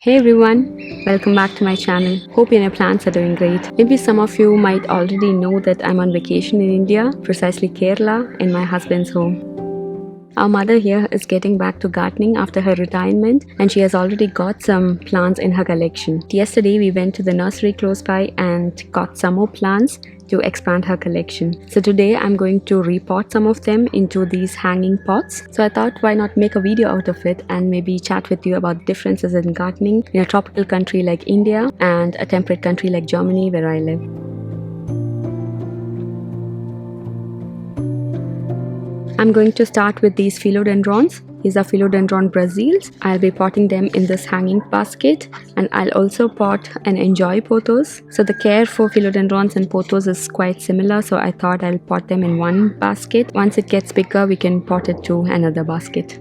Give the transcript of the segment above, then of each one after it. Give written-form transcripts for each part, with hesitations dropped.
Hey everyone, welcome back to my channel. Hope your plants are doing great. Maybe some of you might already know that I'm on vacation in India, precisely Kerala, in my husband's home. Our mother here is getting back to gardening after her retirement and she has already got some plants in her collection. Yesterday we went to the nursery close by and got some more plants to expand her collection. So today I'm going to repot some of them into these hanging pots. So I thought why not make a video out of it and maybe chat with you about differences in gardening in a tropical country like India and a temperate country like Germany where I live. I'm going to start with these philodendrons. These are philodendron Brazils. I'll be potting them in this hanging basket and I'll also pot and enjoy pothos. So the care for philodendrons and pothos is quite similar, so I thought I'll pot them in one basket. Once it gets bigger, we can pot it to another basket.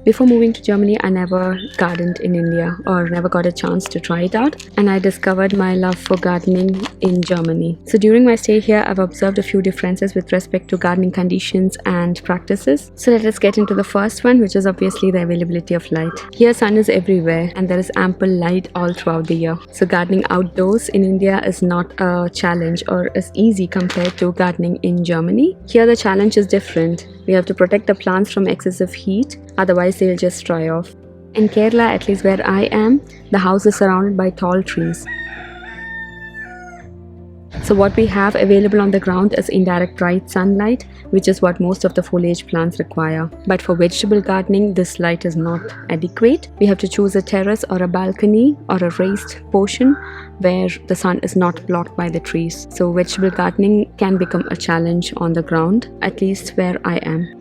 Before moving to Germany, I never gardened in India or never got a chance to try it out, and I discovered my love for gardening in Germany. So during my stay here, I've observed a few differences with respect to gardening conditions and practices. So let us get into the first one, which is obviously the availability of light. Here sun is everywhere and there is ample light all throughout the year. So gardening outdoors in India is not a challenge or as easy compared to gardening in Germany. Here the challenge is different. We have to protect the plants from excessive heat, otherwise they'll just dry off. In Kerala, at least where I am, the house is surrounded by tall trees. So what we have available on the ground is indirect bright sunlight, which is what most of the foliage plants require. But for vegetable gardening, this light is not adequate. We have to choose a terrace or a balcony or a raised portion where the sun is not blocked by the trees. So vegetable gardening can become a challenge on the ground, at least where I am.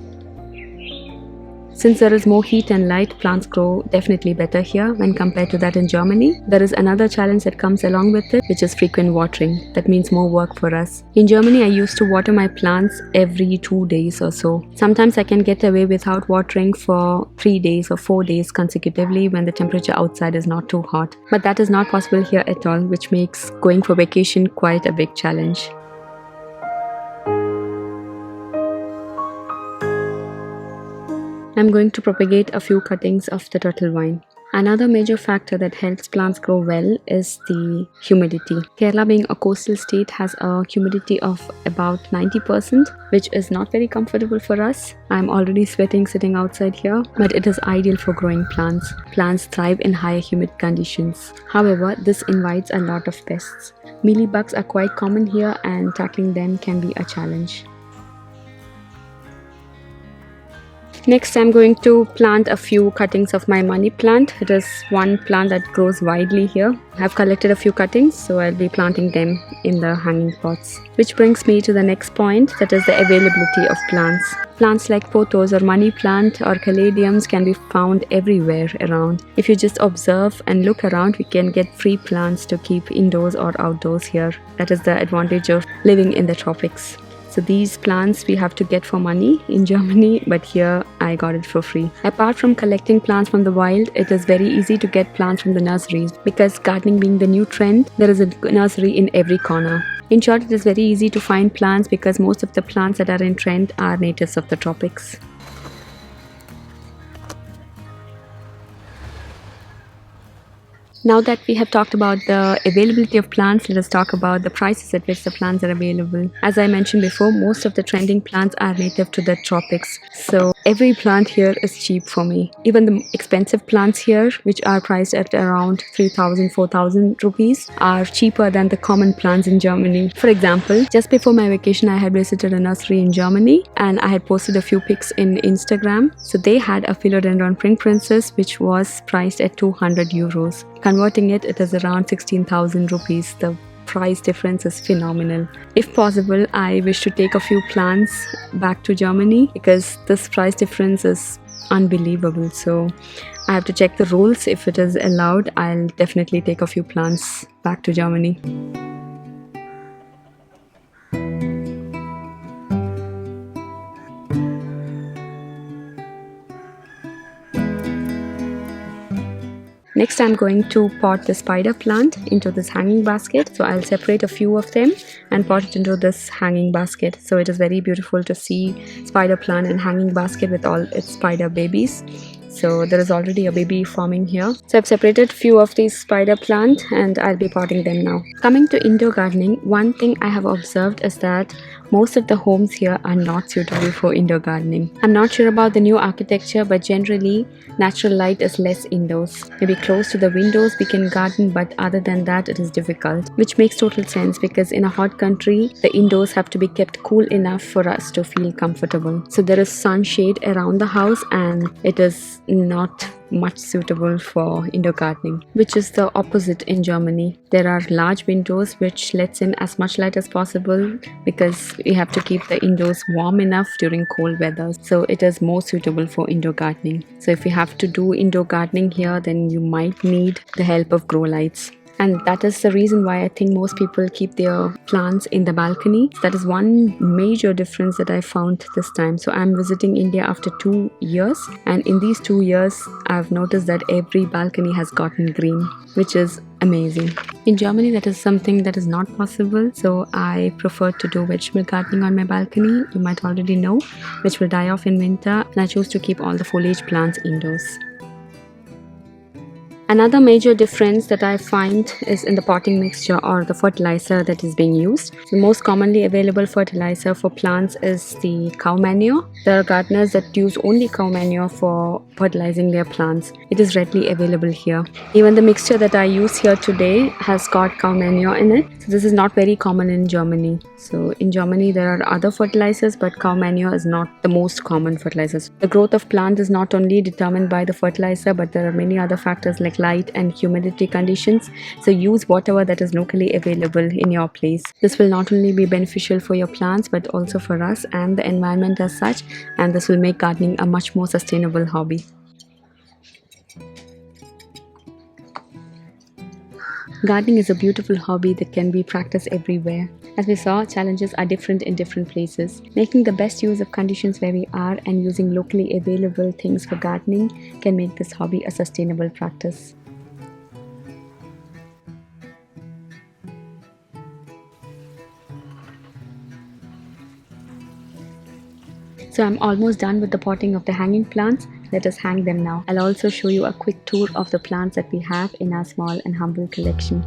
Since there is more heat and light, plants grow definitely better here when compared to that in Germany. There is another challenge that comes along with it, which is frequent watering. That means more work for us. In Germany, I used to water my plants every 2 days or so. Sometimes I can get away without watering for 3 days or 4 days consecutively when the temperature outside is not too hot. But that is not possible here at all, which makes going for vacation quite a big challenge. I'm going to propagate a few cuttings of the turtle vine. Another major factor that helps plants grow well is the humidity. Kerala, being a coastal state, has a humidity of about 90%, which is not very comfortable for us. I'm already sweating sitting outside here, but it is ideal for growing plants. Plants thrive in high humid conditions. However, this invites a lot of pests. Mealybugs are quite common here and tackling them can be a challenge. Next, I'm going to plant a few cuttings of my money plant. It is one plant that grows widely here. I've collected a few cuttings, so I'll be planting them in the hanging pots. Which brings me to the next point, that is the availability of plants. Plants like pothos or money plant or caladiums can be found everywhere around. If you just observe and look around, we can get free plants to keep indoors or outdoors here. That is the advantage of living in the tropics. So these plants we have to get for money in Germany, but here I got it for free. Apart from collecting plants from the wild, it is very easy to get plants from the nurseries. Because gardening being the new trend, there is a nursery in every corner. In short, it is very easy to find plants because most of the plants that are in trend are natives of the tropics. Now that we have talked about the availability of plants, let us talk about the prices at which the plants are available. As I mentioned before, most of the trending plants are native to the tropics. So every plant here is cheap for me. Even the expensive plants here, which are priced at around 3,000, 4,000 rupees, are cheaper than the common plants in Germany. For example, just before my vacation, I had visited a nursery in Germany and I had posted a few pics in Instagram. So they had a philodendron pink princess, which was priced at 200 euros. Converting it, it is around 16,000 rupees. The price difference is phenomenal. If possible, I wish to take a few plants back to Germany because this price difference is unbelievable. So I have to check the rules. If it is allowed, I'll definitely take a few plants back to Germany. Next, I'm going to pot the spider plant into this hanging basket. So I'll separate a few of them and pot it into this hanging basket. So it is very beautiful to see spider plant and hanging basket with all its spider babies. So there is already a baby forming here. So I've separated few of these spider plant and I'll be potting them now. Coming to indoor gardening, one thing I have observed is that most of the homes here are not suitable for indoor gardening. I'm not sure about the new architecture, but generally natural light is less indoors. Maybe close to the windows we can garden, but other than that it is difficult, which makes total sense because in a hot country the indoors have to be kept cool enough for us to feel comfortable. So there is sunshade around the house and it is not much suitable for indoor gardening, which is the opposite in Germany. There are large windows which lets in as much light as possible because we have to keep the indoors warm enough during cold weather. So it is more suitable for indoor gardening. So if you have to do indoor gardening here, then you might need the help of grow lights. And that is the reason why I think most people keep their plants in the balcony. That is one major difference that I found this time. So I'm visiting India after 2 years, and in these 2 years I've noticed that every balcony has gotten green, which is amazing. In Germany that is something that is not possible, so I prefer to do vegetable gardening on my balcony. You might already know, which will die off in winter, and I choose to keep all the foliage plants indoors. Another major difference that I find is in the potting mixture or the fertilizer that is being used. The most commonly available fertilizer for plants is the cow manure. There are gardeners that use only cow manure for fertilizing their plants. It is readily available here. Even the mixture that I use here today has got cow manure in it. So this is not very common in Germany. So in Germany there are other fertilizers, but cow manure is not the most common fertilizers. The growth of plants is not only determined by the fertilizer, but there are many other factors like light and humidity conditions. So use whatever that is locally available in your place. This will not only be beneficial for your plants, but also for us and the environment as such, and this will make gardening a much more sustainable hobby. Gardening is a beautiful hobby that can be practiced everywhere. As we saw, challenges are different in different places. Making the best use of conditions where we are and using locally available things for gardening can make this hobby a sustainable practice. So I'm almost done with the potting of the hanging plants. Let us hang them now. I'll also show you a quick tour of the plants that we have in our small and humble collection.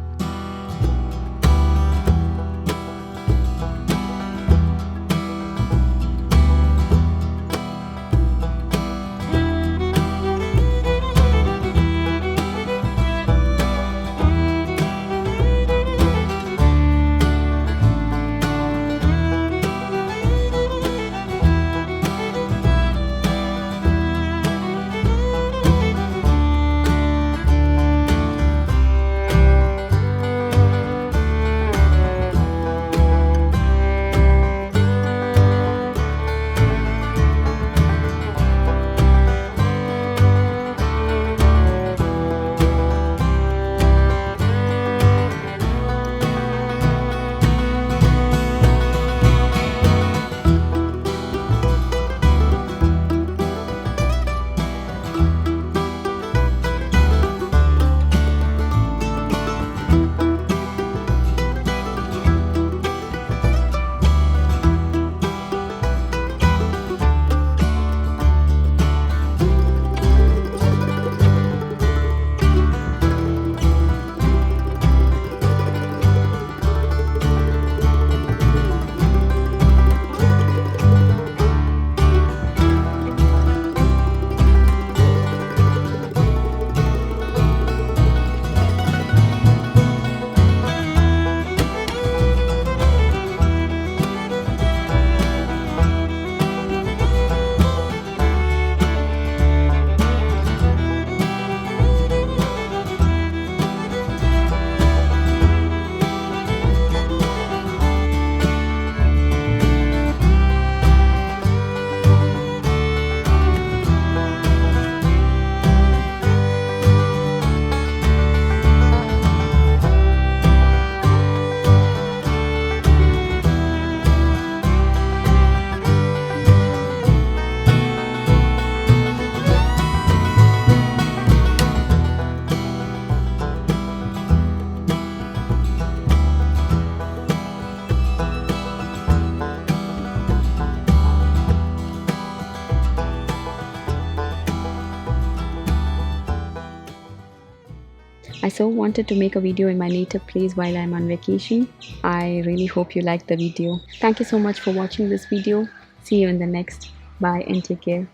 I so wanted to make a video in my native place while I'm on vacation. I really hope you liked the video. Thank you so much for watching this video. See you in the next. Bye and take care.